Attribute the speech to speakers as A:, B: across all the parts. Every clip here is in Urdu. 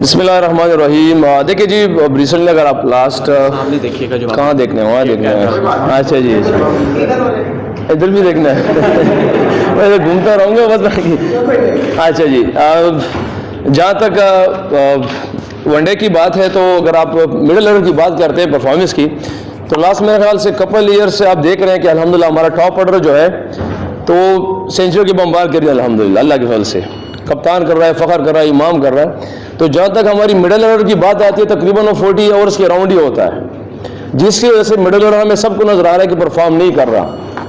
A: بسم اللہ الرحمن الرحیم. دیکھیے جی ریسنٹلی اگر آپ لاسٹ
B: دیکھیے گا جو
A: کہاں دیکھنے وہاں دیکھنا ہے. اچھا جی ادھر بھی دیکھنا ہے. میں گھومتا رہوں گا بس. اچھا جی جہاں تک ون ڈے کی بات ہے تو اگر آپ مڈل آرڈر کی بات کرتے ہیں پرفارمنس کی تو لاسٹ میرے خیال سے کپل ایئر سے آپ دیکھ رہے ہیں کہ الحمدللہ ہمارا ٹاپ آرڈر جو ہے تو سینچری کی بمبار کر دیا الحمدللہ اللہ کے فضل سے. کپتان کر رہا ہے, فخر کر رہا ہے, امام کر رہا ہے. تو جہاں تک ہماری مڈل آرڈر کی بات آتی ہے تقریباً وہ 40 اوورس کے راؤنڈ ہی ہوتا ہے, جس کی وجہ سے مڈل آرڈر میں سب کو نظر آ رہا ہے کہ پرفارم نہیں کر رہا.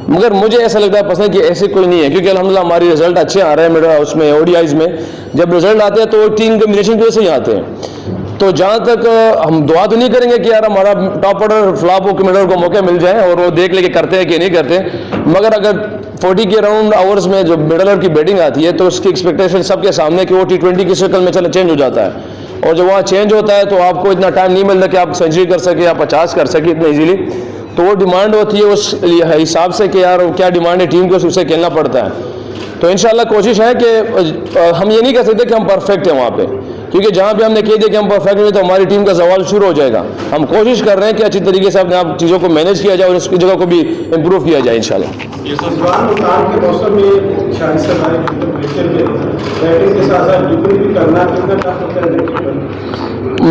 A: مگر مجھے ایسا لگتا ہے پسند کہ ایسے کوئی نہیں ہے, کیونکہ الحمدللہ ہماری رزلٹ اچھے آ رہے ہیں اس میں او ڈی آئیز میں. جب رزلٹ آتے ہیں تو ٹیم کمبینیشن کی وجہ سے ہی آتے ہیں. تو جہاں تک ہم دعا تو نہیں کریں گے کہ یار ہمارا ٹاپ آرڈر فلاپ ہو کے مڈل کو موقع مل جائے اور وہ دیکھ لے کہ کرتے ہیں کہ نہیں کرتے. مگر اگر 40 کے راؤنڈ آورز میں جو مڈل آرڈر کی بیٹنگ آتی ہے تو اس کی ایکسپیکٹیشن سب کے سامنے کہ وہ T20 کی شکل میں چینج ہو جاتا ہے. اور جب وہاں چینج ہوتا ہے تو آپ کو اتنا ٹائم نہیں ملتا کہ آپ سینچری کر سکیں یا 50 کر سکیں اتنا ایزیلی. تو وہ ڈیمانڈ ہوتی ہے اس حساب سے کہ یار کیا ڈیمانڈ ہے ٹیم کو, اسے کھیلنا پڑتا ہے. تو انشاءاللہ کوشش ہے کہ ہم یہ نہیں کہہ سکتے کہ ہم پرفیکٹ ہیں وہاں پہ, کیونکہ جہاں پہ ہم نے کہہ دیا کہ ہم پرفیکٹ ہیں تو ہماری ٹیم کا زوال شروع ہو جائے گا. ہم کوشش کر رہے ہیں کہ اچھی طریقے سے اپنے آپ چیزوں کو مینیج کیا جائے اور اس کی جگہ کو بھی امپروو کیا جائے انشاءاللہ.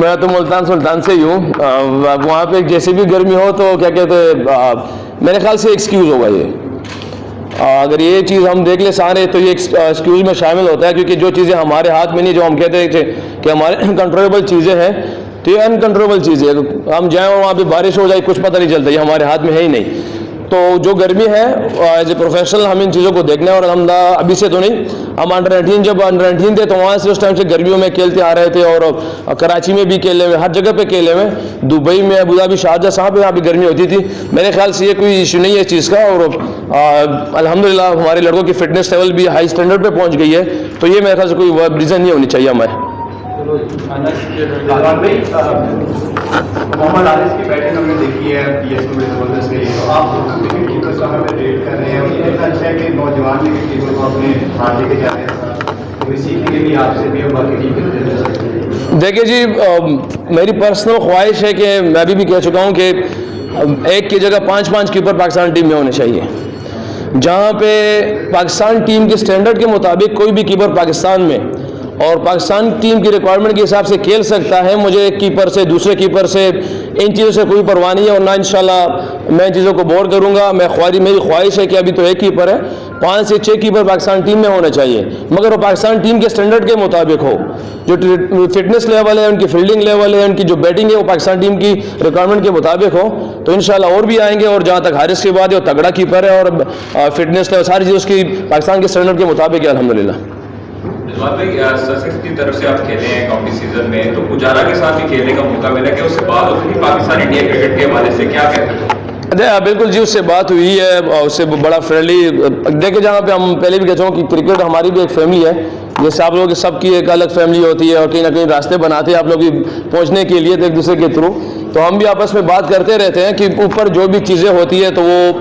A: میں تو ملتان سلطان سے ہی ہوں. وہاں پہ جیسے بھی گرمی ہو تو کیا کہتے ہیں میرے خیال سے ایکسکیوز ہوگا یہ. اگر یہ چیز ہم دیکھ لیں سارے تو یہ ایکسکیوز میں شامل ہوتا ہے, کیونکہ جو چیزیں ہمارے ہاتھ میں نہیں, جو ہم کہتے ہیں کہ ہمارے کنٹرولبل چیزیں ہیں تو یہ ان کنٹرولبل چیزیں. ہم جائیں اور وہاں پہ بارش ہو جائے کچھ پتہ نہیں چلتا, یہ ہمارے ہاتھ میں ہے ہی نہیں. تو جو گرمی ہے ایز اے پروفیشنل ہم ان چیزوں کو دیکھنا ہے. اور ہم ابھی سے تو نہیں, ہم انڈر 19 تھے تو وہاں سے اس ٹائم سے گرمیوں میں کھیلتے آ رہے تھے, اور کراچی میں بھی کھیلے ہوئے, ہر جگہ پہ کھیلے ہوئے, دبئی میں, ابوظہبی, شارجہ, صاحب یہاں پہ گرمی ہوتی تھی. میرے خیال سے یہ کوئی ایشو نہیں ہے اس چیز کا. اور الحمدللہ ہمارے لڑکوں کی فٹنس لیول بھی ہائی اسٹینڈرڈ پہ پہنچ گئی ہے, تو یہ میرے خیال سے کوئی ریزن نہیں ہونی چاہیے ہمیں.
C: محمد عارف کی بیٹنگ ہم نے دیکھی ہے پی ایس میں زبردست رہی ہے, تو آپ کرکٹ کیپر کا ہمیں ریٹ کر رہے ہیں, اور یہ سچ ہے کہ نوجوان کیپر کو اپنے ہاتھ لے کے جا رہے ہیں, تو اسی کے لیے بھی آپ سے بھی اور باقی ٹیم.
A: دیکھیے جی میری پرسنل خواہش ہے کہ میں ابھی بھی کہہ چکا ہوں کہ ایک کی جگہ 5 کیپر پاکستان ٹیم میں ہونے چاہیے. جہاں پہ پاکستان ٹیم کے سٹینڈرڈ کے مطابق کوئی بھی کیپر پاکستان میں اور پاکستان ٹیم کی ریکوائرمنٹ کے حساب سے کھیل سکتا ہے, مجھے ایک کیپر سے دوسرے کیپر سے ان چیزوں سے کوئی پرواہ نہیں ہے. اور نہ انشاءاللہ میں ان چیزوں کو بور کروں گا. میری خواہش ہے کہ ابھی تو ایک کیپر ہے, 5 سے 6 کیپر پاکستان ٹیم میں ہونا چاہیے, مگر وہ پاکستان ٹیم کے سٹینڈرڈ کے مطابق ہو. جو فٹنس لیول ہے, ان کی فیلڈنگ لیول ہے, ان کی جو بیٹنگ ہے وہ پاکستان ٹیم کی ریکوائرمنٹ کے مطابق ہو. تو انشاءاللہ اور بھی آئیں گے. اور جہاں تک حارث کی بات ہے, وہ تگڑا کیپر ہے اور فٹنس لیول ساری چیز اس کی پاکستان کے سٹینڈرڈ کے مطابق ہے الحمدللہ.
D: سسیکس کی طرف سے آپ کھیلے ہیں کافی سیزن میں, تو پجارا کے ساتھ بھی کھیلنے کا موقع ملا کہ اس سے بات ہوتی ہے پاکستانی انڈیا کرکٹ کے حوالے سے, کیا کہتے ہیں؟
A: بالکل جی, اس سے بات ہوئی ہے, اس سے بڑا فرینڈلی. دیکھیں جہاں پہ ہم پہلے بھی کہتا ہوں کہ کرکٹ ہماری بھی ایک فیملی ہے, جیسے آپ لوگ سب کی ایک الگ فیملی ہوتی ہے اور کہیں نہ کہیں راستے بناتے ہیں آپ لوگ پہنچنے کے لیے ایک دوسرے کے تھرو. تو ہم بھی آپس میں بات کرتے رہتے ہیں کہ اوپر جو بھی چیزیں ہوتی ہے تو وہ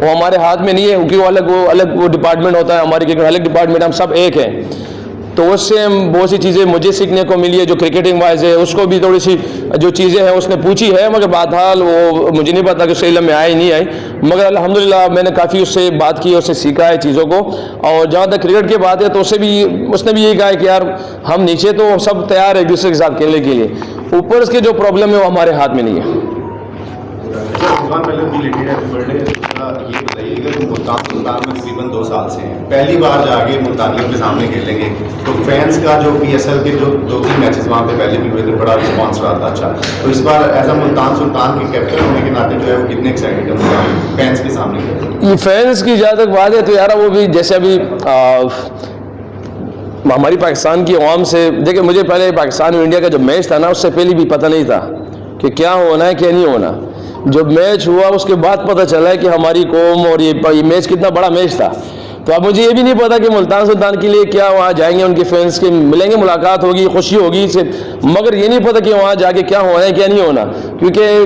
A: ہمارے ہاتھ میں نہیں ہے, کیونکہ وہ الگ ڈپارٹمنٹ ہوتا ہے, ہماری کرکٹ الگ ڈپارٹمنٹ, ہم سب ایک ہیں. تو اس سے بہت سی چیزیں مجھے سیکھنے کو ملی ہے جو کرکٹنگ وائز ہے. اس کو بھی تھوڑی سی جو چیزیں ہیں اس نے پوچھی ہے, مگر بہرحال وہ مجھے نہیں پتا کہ اس کے علم میں آئی نہیں آئی, مگر الحمدللہ میں نے کافی اس سے بات کی, اس سے سیکھا ہے چیزوں کو. اور جہاں تک کرکٹ کی بات ہے تو اس نے بھی یہی کہا ہے کہ یار ہم نیچے تو سب تیار ہے ایک دوسرے کے ساتھ کھیلنے کے لیے, اوپر اس کے جو پرابلم ہے وہ ہمارے ہاتھ میں نہیں ہے.
C: یہ بتائیے کہ ملتان سلطان میں تقریباً 2 سال سے ہیں, پہلی بار جا کے ملتانیوں کے سامنے کھیلیں گے, تو فینس کا جو PSL کے جو 2-3 میچز وہاں پہ پہلے بھی ہوئے تھے بڑا رسپانس رہا تھا اچھا. تو اس بار ایز اے ملتان سلطان کے کیپٹن ہونے کے ناطے جو ہے وہ کتنے ایکسائٹیڈ ہیں فینس کے سامنے؟
A: یہ فینس کی جہاں تک بات ہے تو یار وہ بھی جیسے ابھی ہماری پاکستان کی عوام سے دیکھیں, مجھے پہلے پاکستان اور انڈیا کا جو میچ تھا نا اس سے پہلے بھی پتہ نہیں تھا کہ کیا ہونا ہے کیا نہیں ہونا. جب میچ ہوا اس کے بعد پتہ چلا ہے کہ ہماری قوم اور یہ میچ کتنا بڑا میچ تھا. تو اب مجھے یہ بھی نہیں پتا کہ ملتان سلطان کے لیے کیا وہاں جائیں گے, ان کے فینس کے ملیں گے, ملاقات ہوگی, خوشی ہوگی, مگر یہ نہیں پتا کہ وہاں جا کے کیا ہونا ہے کیا نہیں ہونا, کیونکہ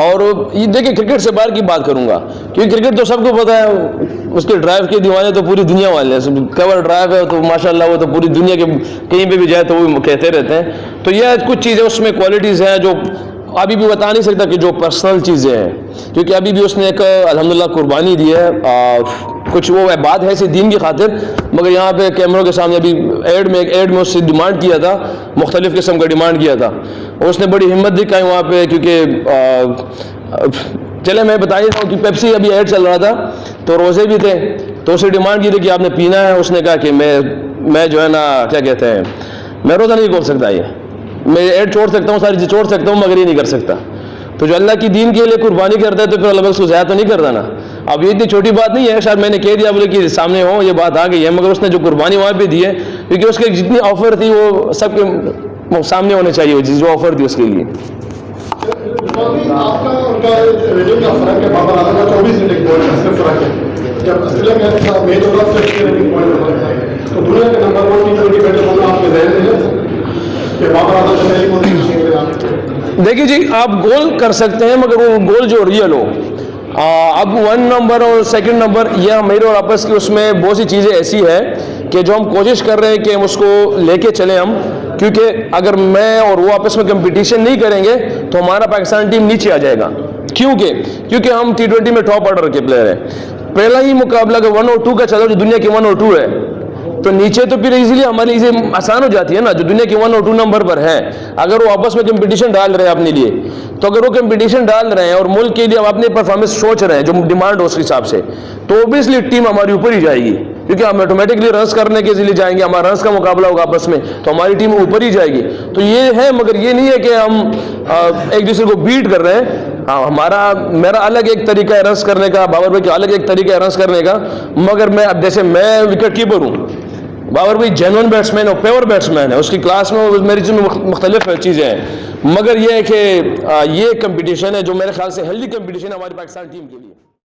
A: اور یہ دیکھیں کرکٹ سے باہر کی بات کروں گا کیونکہ کرکٹ تو سب کو پتہ ہے اس کے ڈرائیو کے دیوانے تو پوری دنیا والے ہیں, کور ڈرائیو ہے تو ماشاءاللہ وہ تو پوری دنیا کے کہیں پہ بھی جائے تو وہ کہتے رہتے ہیں. تو یہ کچھ چیزیں اس میں کوالٹیز ہیں جو ابھی بھی بتا نہیں سکتا کہ جو پرسنل چیزیں ہیں, کیونکہ ابھی بھی اس نے ایک الحمدللہ قربانی دی ہے, کچھ وہ بات ہے ایسی دین کی خاطر, مگر یہاں پہ کیمروں کے سامنے ابھی ایڈ میں اس سے ڈیمانڈ کیا تھا, مختلف قسم کا ڈیمانڈ کیا تھا, اس نے بڑی ہمت دکھائی وہاں پہ, کیونکہ چلے میں بتا دیتا ہوں کہ پیپسی ابھی ایڈ چل رہا تھا تو روزے بھی تھے, تو اسے ڈیمانڈ کی تھی کہ آپ نے پینا ہے, اس نے کہا کہ میں جو ہے نا کیا کہتے ہیں میں روزہ نہیں کھول سکتا, یہ میں ایڈ چھوڑ سکتا ہوں, ساری چیز چھوڑ سکتا ہوں مگر یہ نہیں کر سکتا. تو جو اللہ کی دین کے لیے قربانی کرتا ہے تو پھر اللہ اس کو ضائع تو نہیں کرتا نا. اب یہ اتنی چھوٹی بات نہیں ہے, شاید میں نے کہہ دیا بولے کہ سامنے ہو یہ بات آ گئی ہے, مگر اس نے جو قربانی وہاں پہ دی ہے کیونکہ اس کے جتنی آفر تھی وہ سب کے سامنے ہونے چاہیے, وہ جو آفر تھی اس کے لیے.
E: آپ کا ان کا ریٹنگ کا فرق ہے, بابر اعظم کا 24 ریٹنگ پوائنٹ کا صرف فرق ہے, جب آسٹریلیا کا میچ ہوگا تو 60 ریٹنگ پوائنٹ کا فرق ہے. تو دنیا کے نمبر 1 T20 بیٹر ہونا آپ کے ذہن میں ہے کہ بابر اعظم سے پہلی پوزیشن آپ
A: دیکھیے جی آپ گول کر سکتے ہیں مگر وہ گول جو ریئل ہو. اب 1 نمبر اور 2nd نمبر یہ میرے اور آپس کی اس میں بہت سی چیزیں ایسی ہے کہ جو ہم کوشش کر رہے ہیں کہ ہم اس کو لے کے چلیں ہم, کیونکہ اگر میں اور وہ آپس میں کمپٹیشن نہیں کریں گے تو ہمارا پاکستان ٹیم نیچے آ جائے گا. کیونکہ ہم T20 میں ٹاپ آرڈر کے پلیئر ہیں. پہلا ہی مقابلہ اگر 1 اور 2 کا چلو جو دنیا کی 1 اور 2 ہے تو نیچے تو پھر ایزیلی ہمارے لیے آسان ہو جاتی ہے نا, جو دنیا کی 1 اور 2 نمبر پر ہے. اگر وہ آپس میں کمپٹیشن ڈال رہے ہیں اپنے لیے, تو اگر وہ کمپٹیشن ڈال رہے ہیں اور ملک کے لیے ہم اپنے پرفارمنس سوچ رہے ہیں جو ڈیمانڈ ہو اس حساب سے, تو اوبیسلی ٹیم ہماری اوپر ہی جائے گی, کیونکہ ہم آٹومیٹکلی رنس کرنے کے لیے جائیں گے, ہمارا رنس کا مقابلہ ہوگا آپس میں تو ہماری ٹیم اوپر ہی جائے گی. تو یہ ہے, مگر یہ نہیں ہے کہ ہم ایک دوسرے کو بیٹ کر رہے ہیں. میرا الگ ایک طریقہ ہے رنس کرنے کا, بابر بھائی کا الگ ایک طریقہ ہے رنس کرنے کا, مگر میں اب جیسے میں وکٹ کیپر ہوں, بابر بھائی جینون بیٹسمین اور پیور بیٹسمین ہے, اس کی کلاس میں میری چیز میں مختلف چیزیں ہیں, مگر یہ ہے کہ یہ کمپٹیشن ہے جو میرے خیال سے ہیلدی کمپٹیشن ہے ہماری پاکستان ٹیم کے لیے.